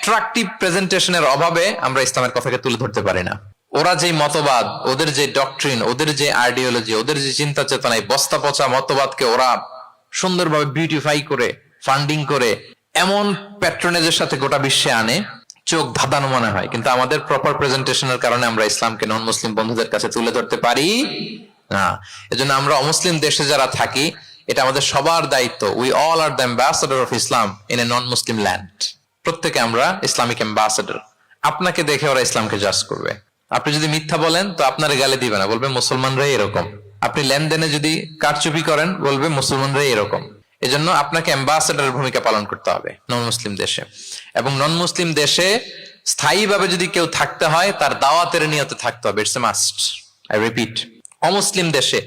Attractive প্রেজেন্টেশনের অভাবে আমরা ইসলামের কথাকে তুলে ধরতে পারি না। ওরা যে মতবাদ, ওদের যে ডক্ট্রিন, ওদের যে আইডিওলজি, ওদের যে চিন্তা চেতনা, এই বস্তা পচা মতবাদকে ওরা সুন্দরভাবে বিউটিফাই করে, ফান্ডিং করে এমন প্যাট্রনেজের সাথে গোটা বিশ্বে আনে, চোখ ধাঁধানো মনে হয়। কিন্তু আমাদের প্রপার প্রেজেন্টেশনের কারণে আমরা ইসলামকে নন মুসলিম বন্ধুদের কাছে তুলে ধরতে পারি না। এজন্য আমরা অমুসলিম দেশে যারা থাকি, এটা আমাদের সবার দায়িত্ব। We all are the ambassador of Islam in a non Muslim land. প্রত্যেকে আমরা ইসলামিক অ্যাম্বাসেডর। আপনাকে দেখে ওরা ইসলামকে জাজ করবে। আপনি যদি মিথ্যা বলেন তো আপনার গালে দিবে না, বলবে মুসলমানরাই এরকম। আপনি লেনদেনে যদি কারচুপি করেন, বলবে মুসলমানরাই এরকম। এজন্য আপনাকে অ্যাম্বাসেডরের ভূমিকা পালন করতে হবে নন মুসলিম দেশে। এবং নন মুসলিম দেশে স্থায়ীভাবে যদি কেউ থাকতে হয়, তার দাওয়াতের নিয়তে থাকতে হবে। It's a must, I repeat. অমুসলিম দেশে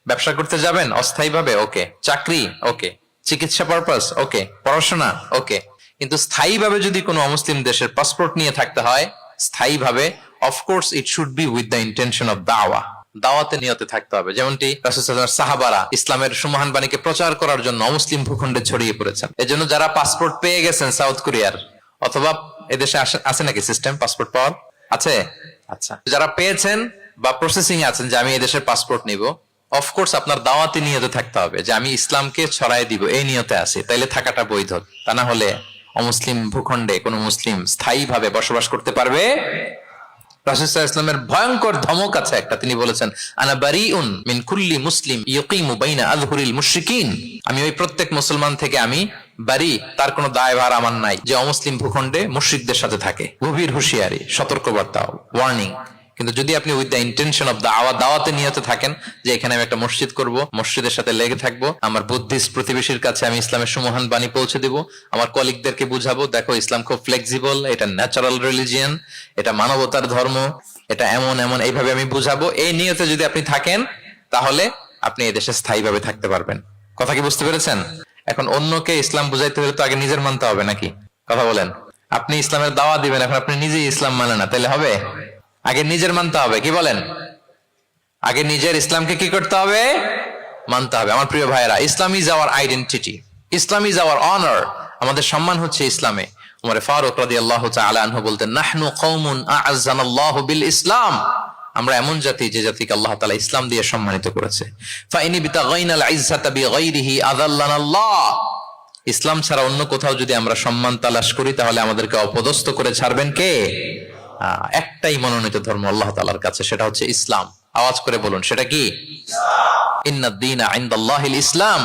ব্যবসা করতে যাবেন অস্থায়ীভাবে, ওকে। চাকরি, ওকে। চিকিৎসা পারপাস, ওকে। পড়াশোনা, ওকে। কিন্তু স্থায়ীভাবে যদি কোনো অমুসলিম দেশের পাসপোর্ট নিয়ে থাকতে হয়, স্থায়ীভাবে, of course it should be with the intention of দাওয়া। দাওয়াতে নিয়তে থাকতে হবে। যেমনটি রাসূল সাল্লাল্লাহু আলাইহি ওয়াসাল্লাম সাহাবারা ইসলামের সুমহান বাণীকে প্রচার করার জন্য অমুসলিম ভূখণ্ডে ছড়িয়ে পড়েছেন। এজন্য যারা পাসপোর্ট পেয়ে গেছেন সাউথ কোরিয়ার, অথবা এদেশে আছে নাকি সিস্টেম পাসপোর্ট পাওয়ার? আছে? আচ্ছা, যারা পেয়েছেন বা প্রসেসিং আছেন যে আমি এদেশের পাসপোর্ট নিব, অফকোর্স আপনার দাওয়াতি নিয়তে থাকতে হবে যে আমি ইসলামকে ছড়াই দিব, এই নিয়তে আছি, তাইলে থাকাটা বৈধ। তা না হলে অমুসলিম ভূখণ্ডে কোনো মুসলিম স্থায়ীভাবে বসবাস করতে পারবে? রাসূল সাল্লাল্লাহু আলাইহি ওয়াসাল্লামের ভয়ঙ্কর ধমক আছে একটা, তিনি বলেছেন আনা বারিউন মিন কুল্লি মুসলিম ইয়াকিমু বাইনা আযহুরিল মুশরিকিন। আমি ওই প্রত্যেক মুসলমান থেকে আমি বারি, তার কোনো দায়ভার আমার নাই যে অমুসলিম ভূখণ্ডে মুশরিকদের সাথে থাকে। গভীর হুঁশিয়ারি, সতর্কবার্তা, ওয়ার্নিং। কিন্তু যদি আপনি উইথ দ্য ইন্টেনশন অফ দাওয়াতে নিয়তে থাকেন যে এখানে আমি একটা মসজিদ করব, মসজিদের সাথে লেগে থাকবো, আমার বুদ্ধিস্ট প্রতিবেশীর কাছে আমি ইসলামের সুমহান বাণী পৌঁছে দিব, আমার কলিগদেরকে বুঝাবো দেখো ইসলাম খুব ফ্লেক্সিবল, এটা ন্যাচারাল রিলিজিয়ান, এটা মানবতার ধর্ম, এটা এমন এমন, এইভাবে আমি বুঝাবো, এই নিয়তে যদি আপনি থাকেন, তাহলে আপনি এই দেশে স্থায়ীভাবে থাকতে পারবেন। কথা কি বুঝতে পেরেছেন? এখন অন্যকে ইসলাম বুঝাইতে হলে তো আগে নিজের মানতে হবে নাকি? কথা বলেন। আপনি ইসলামের দাওয়া দিবেন, এখন আপনি নিজেই ইসলাম মানে না, তাহলে হবে? আগে নিজের মানতে হবে, কি বলেন? আগে নিজের ইসলামকে কি করতে হবে? মানতে হবে। আমার প্রিয় ভাইয়েরা, Islam is our identity, Islam is our honour. আমাদের সম্মান হচ্ছে ইসলামে। উমর ফারুক রাদিয়াল্লাহু তাআলা আনহু বলতেন, নাহনু কওমুন আ'আজ্জানাল্লাহু বিল ইসলাম। আমরা এমন জাতি যে জাতিকে আল্লাহ তাআলা ইসলাম দিয়ে সম্মানিত করেছে। ফাইনি বিতাগাইনাল ইজ্জাতা বিগাইরিহি আযাল্লানাল্লাহ। ইসলাম ছাড়া অন্য কোথাও যদি আমরা সম্মান তালাশ করি, তাহলে আমাদেরকে অপদস্থ করে ছাড়বেন কে? একটাই মনোনীত ধর্ম আল্লাহ তাআলার কাছে, সেটা হচ্ছে ইসলাম। আওয়াজ করে বলুন, সেটা কি? ইন্নাদ দীনা ইনদাল্লাহিল ইসলাম।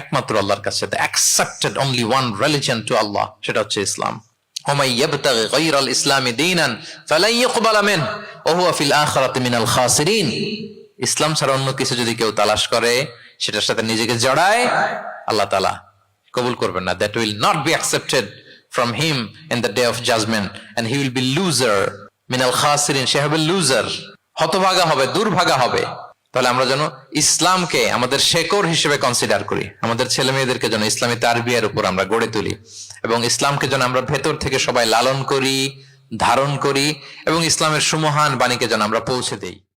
একমাত্র আল্লাহর কাছে the accepted only one religion to Allah, সেটা হচ্ছে ইসলাম। ওমাই ইয়াবতাগি গায়রাল ইসলামি দীনান ফালান ইউকবালা মিনহু ওয়া হুয়া ফিল আখিরাতি মিনাল খাসিরিন। ইসলাম ছাড়া অন্য কিছু যদি কেউ তালাশ করে, সেটার সাথে নিজেকে জড়ায়, আল্লাহ তাআলা কবুল করবেন না। That will not be accepted from him in the day of judgment, and he will be loser minal khasirin, সে হবে লুজার, হতভাগা হবে, দুর্ভাগা হবে। তাহলে আমরা যেন ইসলামকে আমাদের শেকড় হিসেবে কনসিডার করি, আমাদের ছেলে মেয়েদেরকে যেন ইসলামী তারবিয়ার উপর আমরা গড়ে তুলি, এবং ইসলামকে যেন আমরা ভেতর থেকে সবাই লালন করি, ধারণ করি, এবং ইসলামের সুমহান বাণীকে যেন আমরা পৌঁছে দেই।